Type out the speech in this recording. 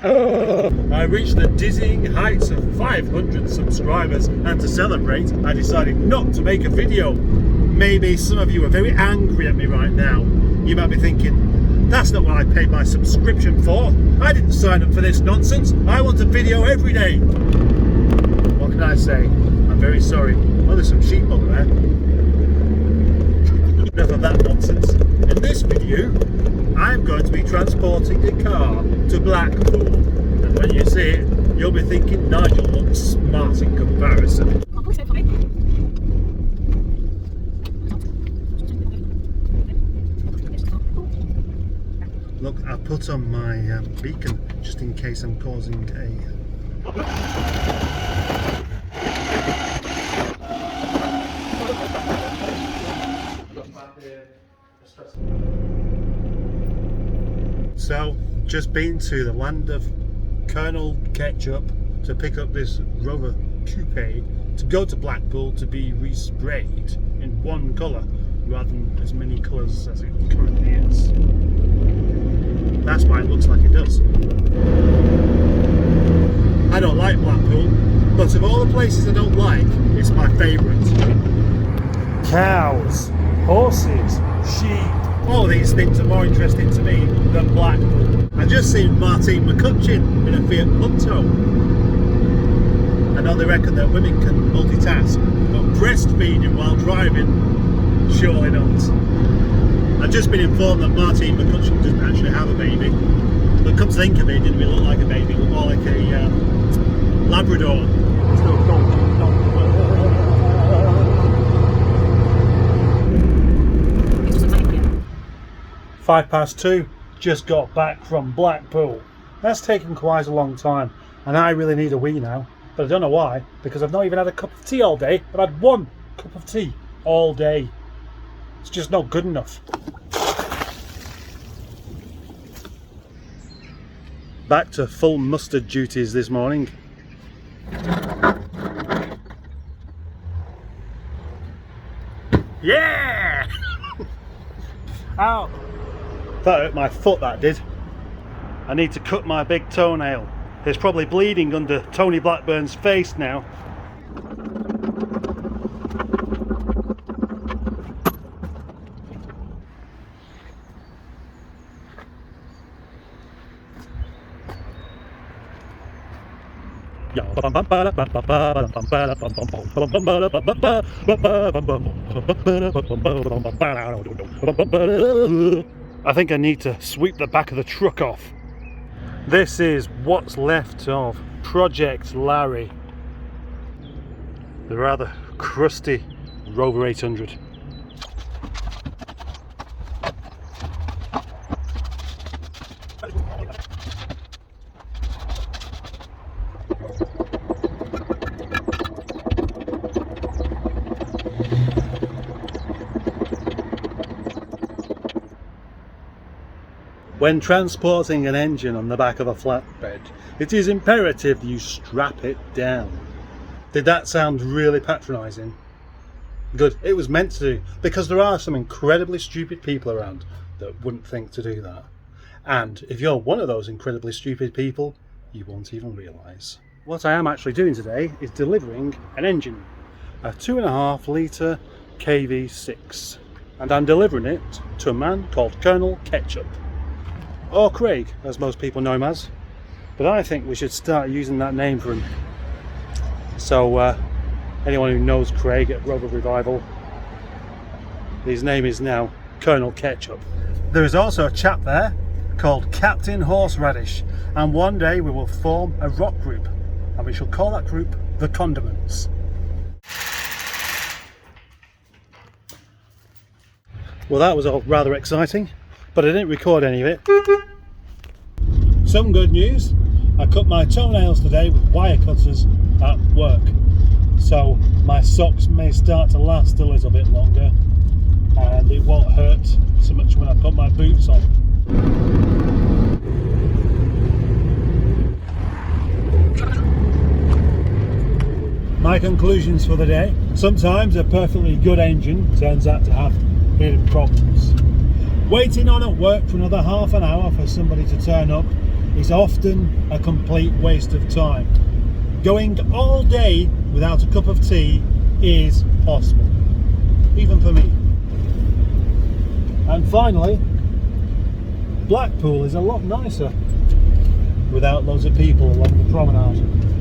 I reached the dizzying heights of 500 subscribers, and to celebrate, I decided not to make a video. Maybe some of you are very angry at me right now. You might be thinking, that's not what I paid my subscription for. I didn't sign up for this nonsense. I want a video every day. What can I say? I'm very sorry. Oh, there's some sheep over there. Enough of that nonsense. In this video, I'm going to be transporting a car to Blackpool. And when you see it, you'll be thinking Nigel looks smart in comparison. Look, I put on my beacon just in case I'm causing a... So, just been to the land of Colonel Ketchup to pick up this Rover Coupe to go to Blackpool to be resprayed in one colour rather than as many colours as it currently is. That's why it looks like it does. I don't like Blackpool, but of all the places I don't like, it's my favourite. Cows, horses, sheep, all these things are more interesting to me than Blackpool. I just seen Martine McCutcheon in a Fiat Punto. I know they reckon that women can multitask, but breastfeeding while driving, surely not. I've just been informed that Martine McCutcheon doesn't actually have a baby. But come to think of it, it didn't really look like a baby, it looked more like a Labrador. Still a donkey. 2:05, just got back from Blackpool. That's taken quite a long time, and I really need a wee now, but I don't know why, because I've not even had a cup of tea all day. I've had one cup of tea all day. It's just not good enough. Back to full mustard duties this morning. Yeah! Ow! That hurt my foot, that did. I need to cut my big toenail. It's probably bleeding under Tony Blackburn's face now. I think I need to sweep the back of the truck off. This is what's left of Project Larry, the rather crusty Rover 800. When transporting an engine on the back of a flatbed, it is imperative that you strap it down. Did that sound really patronising? Good, it was meant to, because there are some incredibly stupid people around that wouldn't think to do that. And if you're one of those incredibly stupid people, you won't even realise. What I am actually doing today is delivering an engine, a 2.5 litre KV6, and I'm delivering it to a man called Colonel Ketchup. Or Craig, as most people know him as, but I think we should start using that name for him. So anyone who knows Craig at Rover Revival, his name is now Colonel Ketchup. There is also a chap there called Captain Horseradish, and one day we will form a rock group, and we shall call that group the Condiments. Well, that was all rather exciting, but I didn't record any of it. Some good news, I cut my toenails today with wire cutters at work, so my socks may start to last a little bit longer and it won't hurt so much when I put my boots on. My conclusions for the day: sometimes a perfectly good engine turns out to have hidden problems. Waiting on at work for another half an hour for somebody to turn up is often a complete waste of time. Going all day without a cup of tea is possible, even for me. And finally, Blackpool is a lot nicer without loads of people along the promenade.